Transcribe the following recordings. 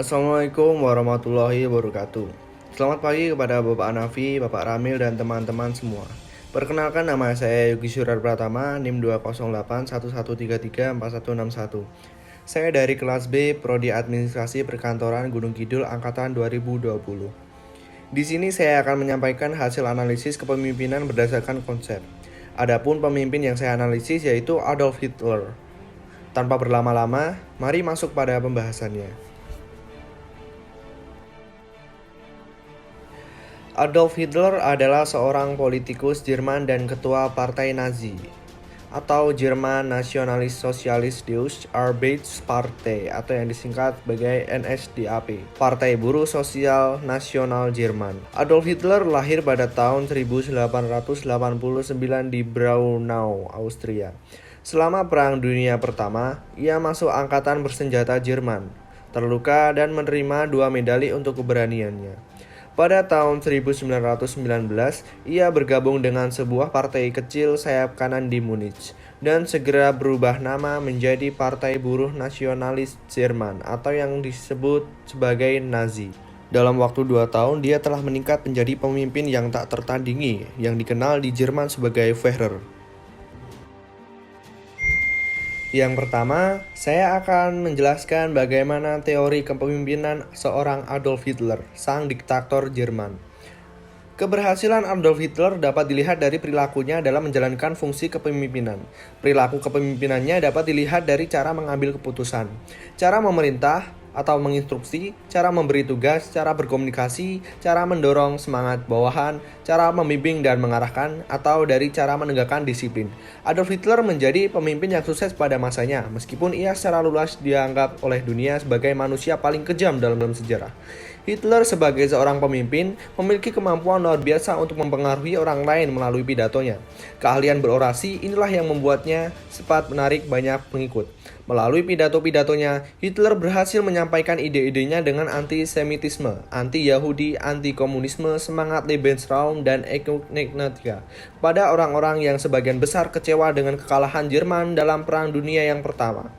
Assalamualaikum warahmatullahi wabarakatuh. Selamat pagi kepada Bapak Anafi, Bapak Ramil, dan teman-teman semua. Perkenalkan, nama saya Yogi Surar Pratama, NIM 20811334161. Saya dari kelas B, Prodi Administrasi Perkantoran Gunung Kidul Angkatan 2020. Di sini saya akan menyampaikan hasil analisis kepemimpinan berdasarkan konsep. Adapun pemimpin yang saya analisis yaitu Adolf Hitler. Tanpa berlama-lama, mari masuk pada pembahasannya. Adolf Hitler adalah seorang politikus Jerman dan ketua Partai Nazi atau Jerman Nationalist Socialist Deutsche Arbeitspartei atau yang disingkat sebagai NSDAP, Partai Buruh Sosial Nasional Jerman. Adolf Hitler lahir pada tahun 1889 di Braunau, Austria. Selama Perang Dunia Pertama, ia masuk angkatan bersenjata Jerman, terluka dan menerima 2 medali untuk keberaniannya. Pada tahun 1919, ia bergabung dengan sebuah partai kecil sayap kanan di Munich dan segera berubah nama menjadi Partai Buruh Nasionalis Jerman atau yang disebut sebagai Nazi. Dalam waktu 2 tahun, dia telah meningkat menjadi pemimpin yang tak tertandingi yang dikenal di Jerman sebagai Führer. Yang pertama, saya akan menjelaskan bagaimana teori kepemimpinan seorang Adolf Hitler, sang diktator Jerman. Keberhasilan Adolf Hitler dapat dilihat dari perilakunya dalam menjalankan fungsi kepemimpinan. Perilaku kepemimpinannya dapat dilihat dari cara mengambil keputusan, cara memerintah atau menginstruksi, cara memberi tugas, cara berkomunikasi, cara mendorong semangat bawahan, cara membimbing dan mengarahkan, atau dari cara menegakkan disiplin. Adolf Hitler menjadi pemimpin yang sukses pada masanya, meskipun ia secara luas dianggap oleh dunia sebagai manusia paling kejam dalam sejarah. Hitler sebagai seorang pemimpin memiliki kemampuan luar biasa untuk mempengaruhi orang lain melalui pidatonya. Keahlian berorasi inilah yang membuatnya sempat menarik banyak pengikut. Melalui pidato-pidatonya, Hitler berhasil menyampaikan ide-idenya dengan antisemitisme, anti-Yahudi, anti-komunisme, semangat Lebensraum, dan Ekumenika pada orang-orang yang sebagian besar kecewa dengan kekalahan Jerman dalam Perang Dunia yang Pertama.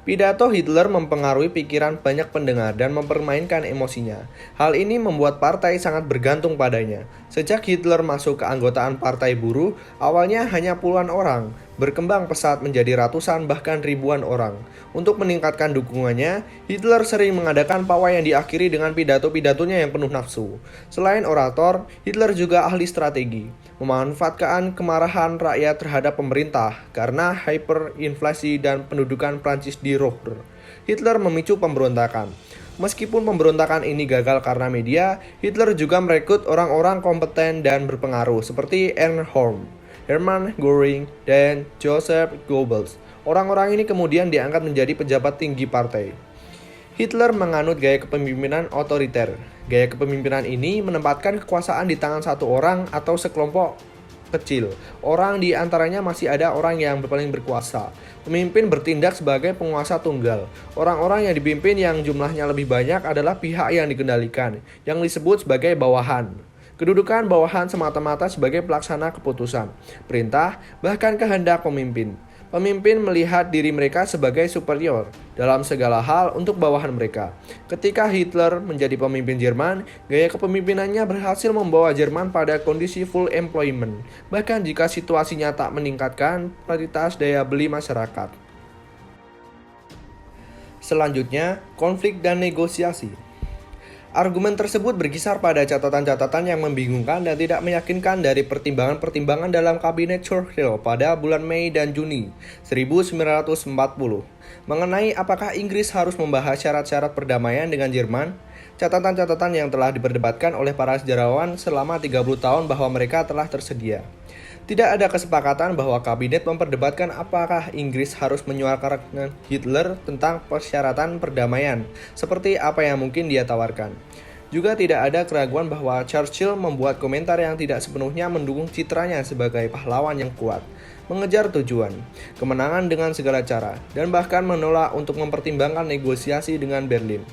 Pidato Hitler mempengaruhi pikiran banyak pendengar dan mempermainkan emosinya. Hal ini membuat partai sangat bergantung padanya. Sejak Hitler masuk keanggotaan Partai Buruh, awalnya hanya puluhan orang, berkembang pesat menjadi ratusan bahkan ribuan orang. Untuk meningkatkan dukungannya, Hitler sering mengadakan pawai yang diakhiri dengan pidato-pidatonya yang penuh nafsu. Selain orator, Hitler juga ahli strategi, memanfaatkan kemarahan rakyat terhadap pemerintah karena hyperinflasi dan pendudukan Prancis di Ruhr. Hitler memicu pemberontakan. Meskipun pemberontakan ini gagal karena media, Hitler juga merekrut orang-orang kompeten dan berpengaruh seperti Ernst Röhm, Hermann Göring, dan Joseph Goebbels. Orang-orang ini kemudian diangkat menjadi pejabat tinggi partai. Hitler menganut gaya kepemimpinan otoriter. Gaya kepemimpinan ini menempatkan kekuasaan di tangan satu orang atau sekelompok kecil. Orang di antaranya masih ada orang yang paling berkuasa. Pemimpin bertindak sebagai penguasa tunggal. Orang-orang yang dipimpin yang jumlahnya lebih banyak adalah pihak yang dikendalikan, yang disebut sebagai bawahan. Kedudukan bawahan semata-mata sebagai pelaksana keputusan, perintah, bahkan kehendak pemimpin. Pemimpin melihat diri mereka sebagai superior dalam segala hal untuk bawahan mereka. Ketika Hitler menjadi pemimpin Jerman, gaya kepemimpinannya berhasil membawa Jerman pada kondisi full employment, bahkan jika situasinya tak meningkatkan kualitas daya beli masyarakat. Selanjutnya, konflik dan negosiasi. Argumen tersebut berkisar pada catatan-catatan yang membingungkan dan tidak meyakinkan dari pertimbangan-pertimbangan dalam kabinet Churchill pada bulan Mei dan Juni 1940 mengenai apakah Inggris harus membahas syarat-syarat perdamaian dengan Jerman. Catatan-catatan yang telah diperdebatkan oleh para sejarawan selama 30 tahun bahwa mereka telah tersedia. Tidak ada kesepakatan bahwa kabinet memperdebatkan apakah Inggris harus menyuarakan Hitler tentang persyaratan perdamaian, seperti apa yang mungkin dia tawarkan. Juga tidak ada keraguan bahwa Churchill membuat komentar yang tidak sepenuhnya mendukung citranya sebagai pahlawan yang kuat, mengejar tujuan, kemenangan dengan segala cara, dan bahkan menolak untuk mempertimbangkan negosiasi dengan Berlin.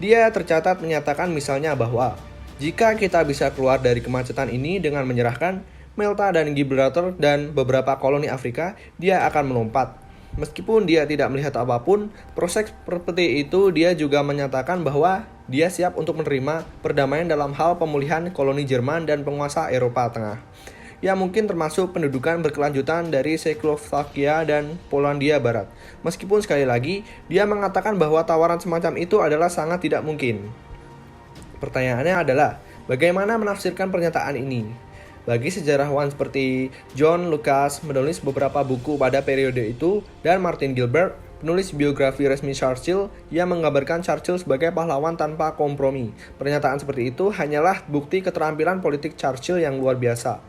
Dia tercatat menyatakan misalnya bahwa, jika kita bisa keluar dari kemacetan ini dengan menyerahkan Malta dan Gibraltar dan beberapa koloni Afrika, dia akan melompat. Meskipun dia tidak melihat apapun, proses seperti itu dia juga menyatakan bahwa dia siap untuk menerima perdamaian dalam hal pemulihan koloni Jerman dan penguasa Eropa Tengah. Ya mungkin termasuk pendudukan berkelanjutan dari Cekoslovakia dan Polandia Barat. Meskipun sekali lagi, dia mengatakan bahwa tawaran semacam itu adalah sangat tidak mungkin. Pertanyaannya adalah, bagaimana menafsirkan pernyataan ini? Bagi sejarawan seperti John Lucas menulis beberapa buku pada periode itu, dan Martin Gilbert, penulis biografi resmi Churchill, yang menggambarkan Churchill sebagai pahlawan tanpa kompromi. Pernyataan seperti itu hanyalah bukti keterampilan politik Churchill yang luar biasa.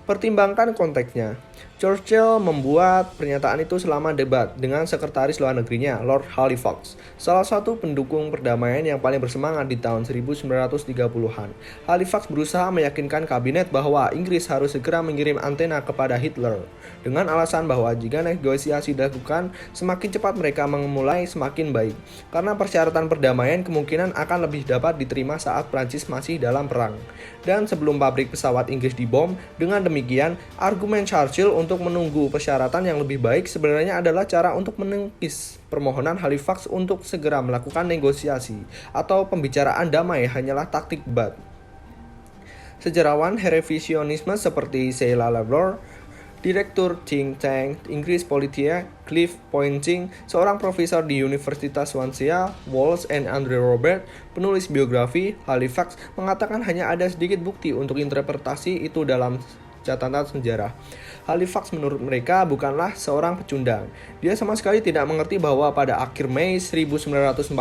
Pertimbangkan konteksnya. Churchill membuat pernyataan itu selama debat dengan sekretaris luar negerinya, Lord Halifax, salah satu pendukung perdamaian yang paling bersemangat di tahun 1930-an. Halifax berusaha meyakinkan kabinet bahwa Inggris harus segera mengirim antena kepada Hitler, dengan alasan bahwa jika negosiasi dilakukan, semakin cepat mereka memulai semakin baik, karena persyaratan perdamaian kemungkinan akan lebih dapat diterima saat Prancis masih dalam perang. Dan sebelum pabrik pesawat Inggris dibom, dengan demikian, argumen Churchill untuk menunggu persyaratan yang lebih baik sebenarnya adalah cara untuk menepis permohonan Halifax untuk segera melakukan negosiasi atau pembicaraan damai hanyalah taktik debat. Sejarawan revisionisme seperti Sheila Labrador, Direktur think tank Inggris Politia, Cliff Pointing, seorang profesor di Universitas Swansea, Walsh and Andre Robert, penulis biografi Halifax, mengatakan hanya ada sedikit bukti untuk interpretasi itu dalam catatan sejarah. Halifax menurut mereka bukanlah seorang pecundang. Dia sama sekali tidak mengerti bahwa pada akhir Mei 1940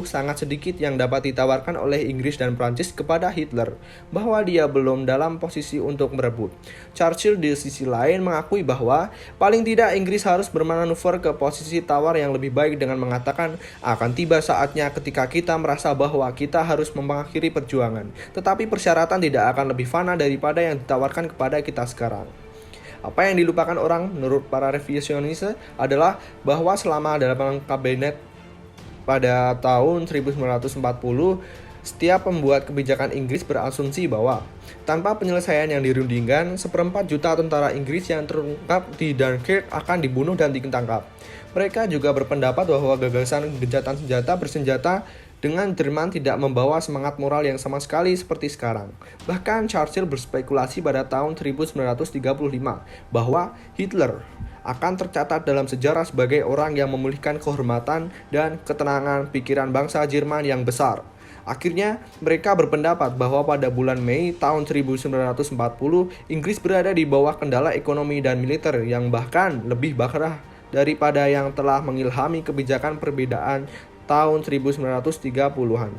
sangat sedikit yang dapat ditawarkan oleh Inggris dan Prancis kepada Hitler, bahwa dia belum dalam posisi untuk merebut. Churchill di sisi lain mengakui bahwa paling tidak Inggris harus bermanuver ke posisi tawar yang lebih baik dengan mengatakan akan tiba saatnya ketika kita merasa bahwa kita harus mengakhiri perjuangan, tetapi persyaratan tidak akan lebih fana daripada yang ditawarkan kepada kita sekarang. Apa yang dilupakan orang menurut para revisionis adalah bahwa selama dalam kabinet pada tahun 1940, setiap pembuat kebijakan Inggris berasumsi bahwa tanpa penyelesaian yang dirundingkan, 1/4 juta tentara Inggris yang terungkap di Dunkirk akan dibunuh dan ditangkap. Mereka juga berpendapat bahwa gagasan gencatan senjata bersenjata dengan Jerman tidak membawa semangat moral yang sama sekali seperti sekarang. Bahkan Churchill berspekulasi pada tahun 1935 bahwa Hitler akan tercatat dalam sejarah sebagai orang yang memulihkan kehormatan dan ketenangan pikiran bangsa Jerman yang besar. Akhirnya, mereka berpendapat bahwa pada bulan Mei tahun 1940, Inggris berada di bawah kendala ekonomi dan militer yang bahkan lebih parah daripada yang telah mengilhami kebijakan perbedaan tahun 1930-an.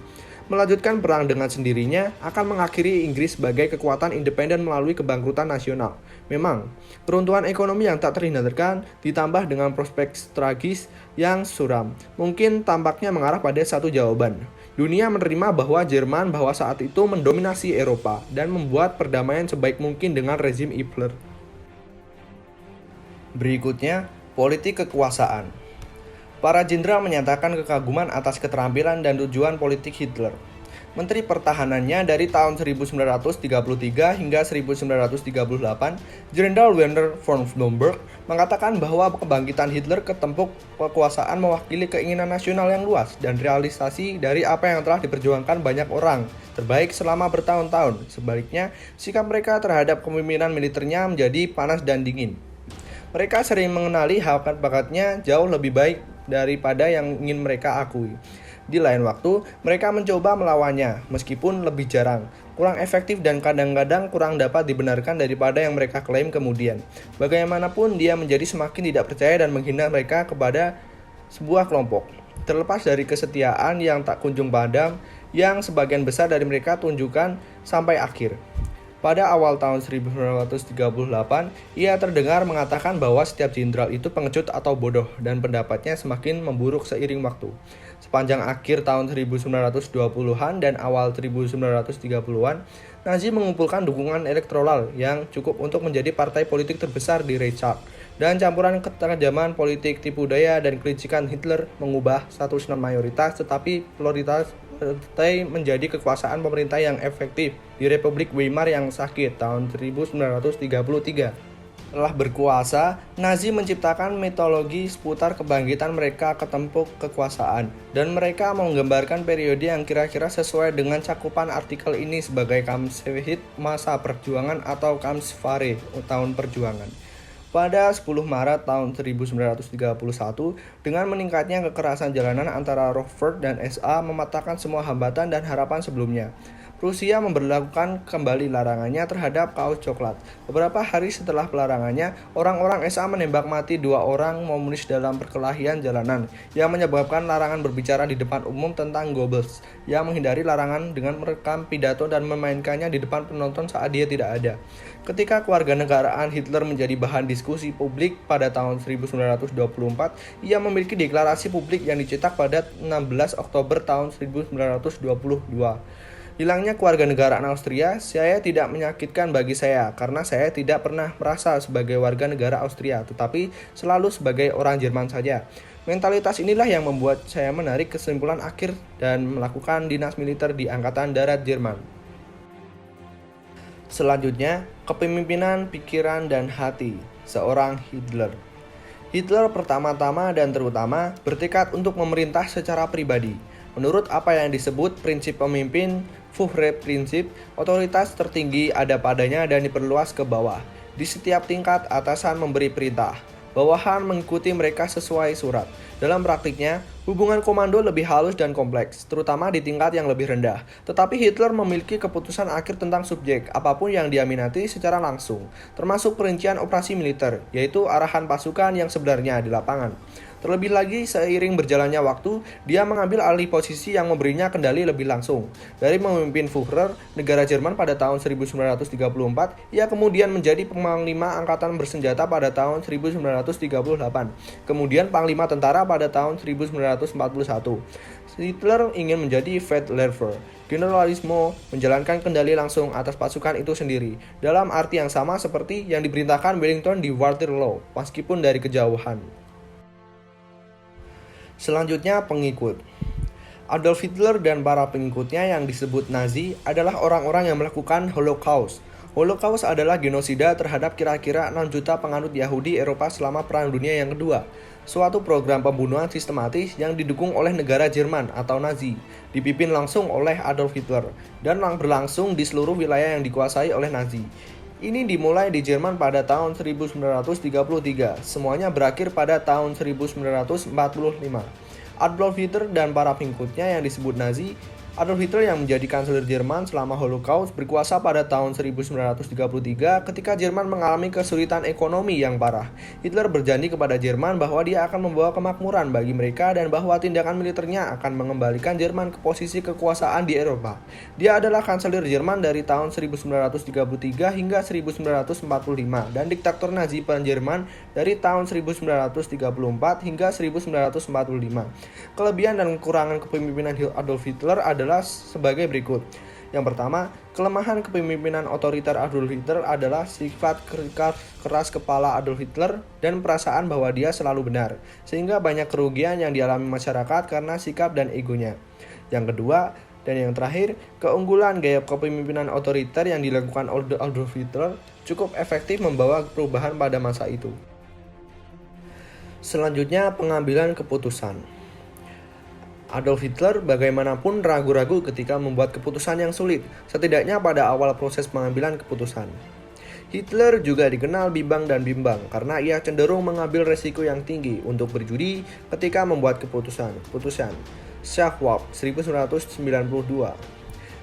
Melanjutkan perang dengan sendirinya akan mengakhiri Inggris sebagai kekuatan independen melalui kebangkrutan nasional. Memang, peruntuhan ekonomi yang tak terhindarkan ditambah dengan prospek tragis yang suram, mungkin tampaknya mengarah pada satu jawaban. Dunia menerima bahwa Jerman bahwa saat itu mendominasi Eropa dan membuat perdamaian sebaik mungkin dengan rezim Hitler. Berikutnya, politik kekuasaan. Para jenderal menyatakan kekaguman atas keterampilan dan tujuan politik Hitler. Menteri Pertahanannya dari tahun 1933 hingga 1938, Jenderal Werner von Blomberg mengatakan bahwa kebangkitan Hitler ke tempuk kekuasaan mewakili keinginan nasional yang luas dan realisasi dari apa yang telah diperjuangkan banyak orang terbaik selama bertahun-tahun. Sebaliknya, sikap mereka terhadap kepemimpinan militernya menjadi panas dan dingin. Mereka sering mengenali bakat-bakatnya jauh lebih baik daripada yang ingin mereka akui. Di lain waktu, mereka mencoba melawannya, meskipun lebih jarang, kurang efektif dan kadang-kadang kurang dapat dibenarkan daripada yang mereka klaim kemudian. Bagaimanapun, dia menjadi semakin tidak percaya dan menghina mereka kepada sebuah kelompok. Terlepas dari kesetiaan yang tak kunjung padam, yang sebagian besar dari mereka tunjukkan sampai akhir. Pada awal tahun 1938, ia terdengar mengatakan bahwa setiap jenderal itu pengecut atau bodoh dan pendapatnya semakin memburuk seiring waktu. Sepanjang akhir tahun 1920-an dan awal 1930-an, Nazi mengumpulkan dukungan elektoral yang cukup untuk menjadi partai politik terbesar di Reichstag. Dan campuran ketajaman politik tipu daya dan kelicikan Hitler mengubah status non-mayoritas tetapi pluralitas partai menjadi kekuasaan pemerintah yang efektif di Republik Weimar yang sakit tahun 1933. Setelah berkuasa, Nazi menciptakan mitologi seputar kebangkitan mereka ke tempur kekuasaan, dan mereka menggambarkan periode yang kira-kira sesuai dengan cakupan artikel ini sebagai Kampfzeit masa perjuangan atau Kampfjahre tahun perjuangan. Pada 10 Maret tahun 1931, dengan meningkatnya kekerasan jalanan antara Rockford dan SA mematahkan semua hambatan dan harapan sebelumnya. Rusia memberlakukan kembali larangannya terhadap kaos coklat. Beberapa hari setelah pelarangannya, orang-orang SA menembak mati 2 orang komunis dalam perkelahian jalanan, yang menyebabkan larangan berbicara di depan umum tentang Goebbels, yang menghindari larangan dengan merekam pidato dan memainkannya di depan penonton saat dia tidak ada. Ketika kewarganegaraan Hitler menjadi bahan diskusi publik pada tahun 1924, ia memiliki deklarasi publik yang dicetak pada 16 Oktober tahun 1922. Hilangnya kewarganegaraan Austria, saya tidak menyakitkan bagi saya karena saya tidak pernah merasa sebagai warga negara Austria, tetapi selalu sebagai orang Jerman saja. Mentalitas inilah yang membuat saya menarik kesimpulan akhir dan melakukan dinas militer di Angkatan Darat Jerman. Selanjutnya, kepemimpinan pikiran dan hati seorang Hitler. Hitler pertama-tama dan terutama bertekad untuk memerintah secara pribadi. Menurut apa yang disebut prinsip pemimpin, Führerprinzip, otoritas tertinggi ada padanya dan diperluas ke bawah. Di setiap tingkat, atasan memberi perintah, bawahan mengikuti mereka sesuai surat. Dalam praktiknya, hubungan komando lebih halus dan kompleks, terutama di tingkat yang lebih rendah. Tetapi Hitler memiliki keputusan akhir tentang subjek, apapun yang dia minati secara langsung, termasuk perincian operasi militer, yaitu arahan pasukan yang sebenarnya di lapangan. Terlebih lagi, seiring berjalannya waktu, dia mengambil alih posisi yang memberinya kendali lebih langsung. Dari memimpin Führer, negara Jerman pada tahun 1934, ia kemudian menjadi Panglima Angkatan Bersenjata pada tahun 1938, kemudian Panglima Tentara pada tahun 1941. Hitler ingin menjadi Feldleiter, generalisme, menjalankan kendali langsung atas pasukan itu sendiri, dalam arti yang sama seperti yang diperintahkan Wellington di Waterloo, meskipun dari kejauhan. Selanjutnya, pengikut. Adolf Hitler dan para pengikutnya yang disebut Nazi adalah orang-orang yang melakukan Holocaust. Holocaust adalah genosida terhadap kira-kira 6 juta penganut Yahudi Eropa selama Perang Dunia yang Kedua, suatu program pembunuhan sistematis yang didukung oleh negara Jerman atau Nazi, dipimpin langsung oleh Adolf Hitler, dan berlangsung di seluruh wilayah yang dikuasai oleh Nazi. Ini dimulai di Jerman pada tahun 1933, semuanya berakhir pada tahun 1945. Adolf Hitler dan para pengikutnya yang disebut Nazi. Adolf Hitler yang menjadi kanselir Jerman selama Holocaust berkuasa pada tahun 1933 ketika Jerman mengalami kesulitan ekonomi yang parah. Hitler berjanji kepada Jerman bahwa dia akan membawa kemakmuran bagi mereka dan bahwa tindakan militernya akan mengembalikan Jerman ke posisi kekuasaan di Eropa. Dia adalah kanselir Jerman dari tahun 1933 hingga 1945 dan diktator Nazi Jerman dari tahun 1934 hingga 1945. Kelebihan dan kekurangan kepemimpinan Adolf Hitler adalah sebagai berikut. Yang pertama, kelemahan kepemimpinan otoriter Adolf Hitler adalah sifat keras kepala Adolf Hitler dan perasaan bahwa dia selalu benar, sehingga banyak kerugian yang dialami masyarakat karena sikap dan egonya. Yang kedua, dan yang terakhir, keunggulan gaya kepemimpinan otoriter yang dilakukan Adolf Hitler cukup efektif membawa perubahan pada masa itu. Selanjutnya, pengambilan keputusan. Adolf Hitler bagaimanapun ragu-ragu ketika membuat keputusan yang sulit, setidaknya pada awal proses pengambilan keputusan. Hitler juga dikenal bimbang dan bimbang karena ia cenderung mengambil resiko yang tinggi untuk berjudi ketika membuat keputusan. Schwab, 1992.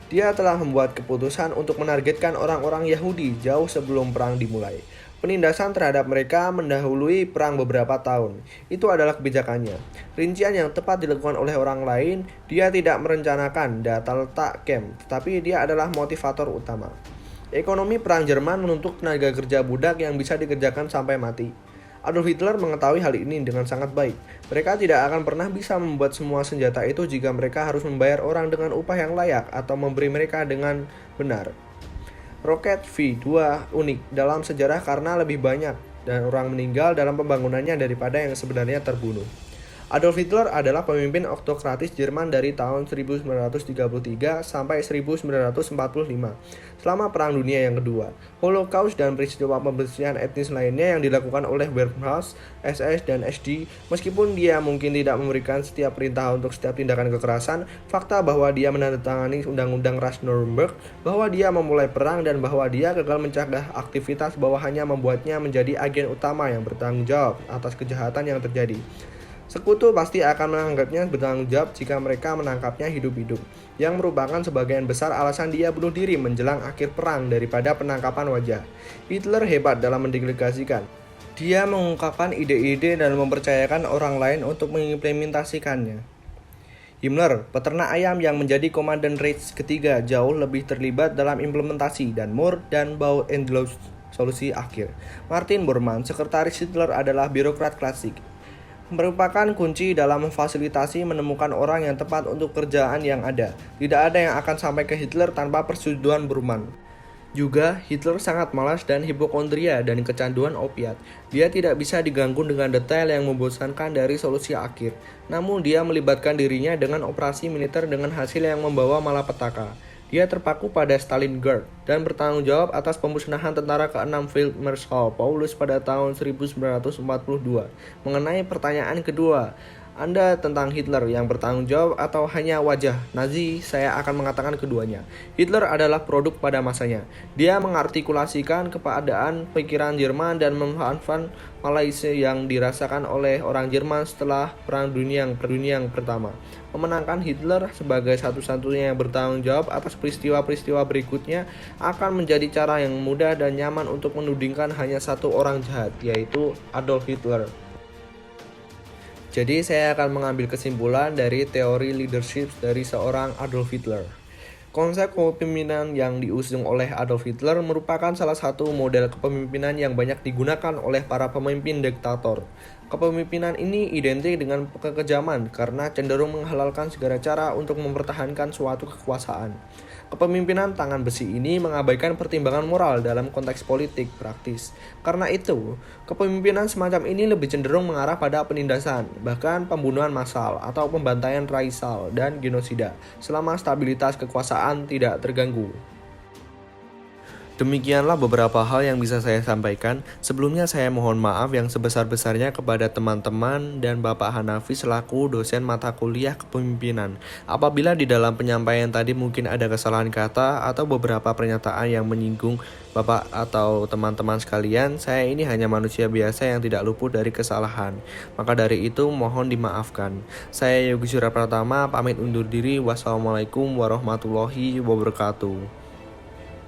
Dia telah membuat keputusan untuk menargetkan orang-orang Yahudi jauh sebelum perang dimulai. Penindasan terhadap mereka mendahului perang beberapa tahun. Itu adalah kebijakannya. Rincian yang tepat dilakukan oleh orang lain, dia tidak merencanakan data letak camp, tetapi dia adalah motivator utama. Ekonomi perang Jerman menuntut tenaga kerja budak yang bisa dikerjakan sampai mati. Adolf Hitler mengetahui hal ini dengan sangat baik. Mereka tidak akan pernah bisa membuat semua senjata itu jika mereka harus membayar orang dengan upah yang layak atau memberi mereka dengan benar. Roket V2 unik dalam sejarah karena lebih banyak dan orang meninggal dalam pembangunannya daripada yang sebenarnya terbunuh. Adolf Hitler adalah pemimpin autokratis Jerman dari tahun 1933 sampai 1945 selama Perang Dunia yang Kedua. Holocaust dan peristiwa pembersihan etnis lainnya yang dilakukan oleh Wehrmacht, SS, dan SD, meskipun dia mungkin tidak memberikan setiap perintah untuk setiap tindakan kekerasan, fakta bahwa dia menandatangani Undang-Undang Ras Nuremberg, bahwa dia memulai perang, dan bahwa dia gagal mencegah aktivitas bawahannya membuatnya menjadi agen utama yang bertanggung jawab atas kejahatan yang terjadi. Sekutu pasti akan menganggapnya bertanggung jawab jika mereka menangkapnya hidup-hidup, yang merupakan sebagian besar alasan dia bunuh diri menjelang akhir perang daripada penangkapan wajah. Hitler hebat dalam mendelegasikan. Dia mengungkapkan ide-ide dan mempercayakan orang lain untuk mengimplementasikannya. Himmler, peternak ayam yang menjadi komandan Reich ketiga, jauh lebih terlibat dalam implementasi dan Moore dan Bau-Endlos solusi akhir. Martin Bormann, sekretaris Hitler, adalah birokrat klasik, merupakan kunci dalam memfasilitasi menemukan orang yang tepat untuk kerjaan yang ada. Tidak ada yang akan sampai ke Hitler tanpa persetujuan Bormann. Juga, Hitler sangat malas dan hipokondria dan kecanduan opiat. Dia tidak bisa diganggu dengan detail yang membosankan dari solusi akhir. Namun dia melibatkan dirinya dengan operasi militer dengan hasil yang membawa malapetaka. Dia terpaku pada Stalingrad dan bertanggung jawab atas pemusnahan tentara ke-6 Field Marshal Paulus pada tahun 1942. Mengenai pertanyaan kedua, Anda tentang Hitler yang bertanggung jawab atau hanya wajah Nazi, saya akan mengatakan keduanya. Hitler adalah produk pada masanya. Dia mengartikulasikan keadaan pikiran Jerman dan memanfaatkan Malaysia yang dirasakan oleh orang Jerman setelah Perang Dunia yang Pertama. Memenangkan Hitler sebagai satu-satunya yang bertanggung jawab atas peristiwa-peristiwa berikutnya akan menjadi cara yang mudah dan nyaman untuk menudingkan hanya satu orang jahat, yaitu Adolf Hitler. Jadi saya akan mengambil kesimpulan dari teori leadership dari seorang Adolf Hitler. Konsep kepemimpinan yang diusung oleh Adolf Hitler merupakan salah satu model kepemimpinan yang banyak digunakan oleh para pemimpin diktator. Kepemimpinan ini identik dengan kekejaman karena cenderung menghalalkan segala cara untuk mempertahankan suatu kekuasaan. Kepemimpinan tangan besi ini mengabaikan pertimbangan moral dalam konteks politik praktis. Karena itu, kepemimpinan semacam ini lebih cenderung mengarah pada penindasan, bahkan pembunuhan massal atau pembantaian racial dan genosida, selama stabilitas kekuasaan tidak terganggu. Demikianlah beberapa hal yang bisa saya sampaikan. Sebelumnya saya mohon maaf yang sebesar-besarnya kepada teman-teman dan Bapak Hanafi selaku dosen mata kuliah kepemimpinan. Apabila di dalam penyampaian tadi mungkin ada kesalahan kata atau beberapa pernyataan yang menyinggung Bapak atau teman-teman sekalian, saya ini hanya manusia biasa yang tidak luput dari kesalahan. Maka dari itu mohon dimaafkan. Saya Yogi Surapratama pamit undur diri. Wassalamualaikum warahmatullahi wabarakatuh.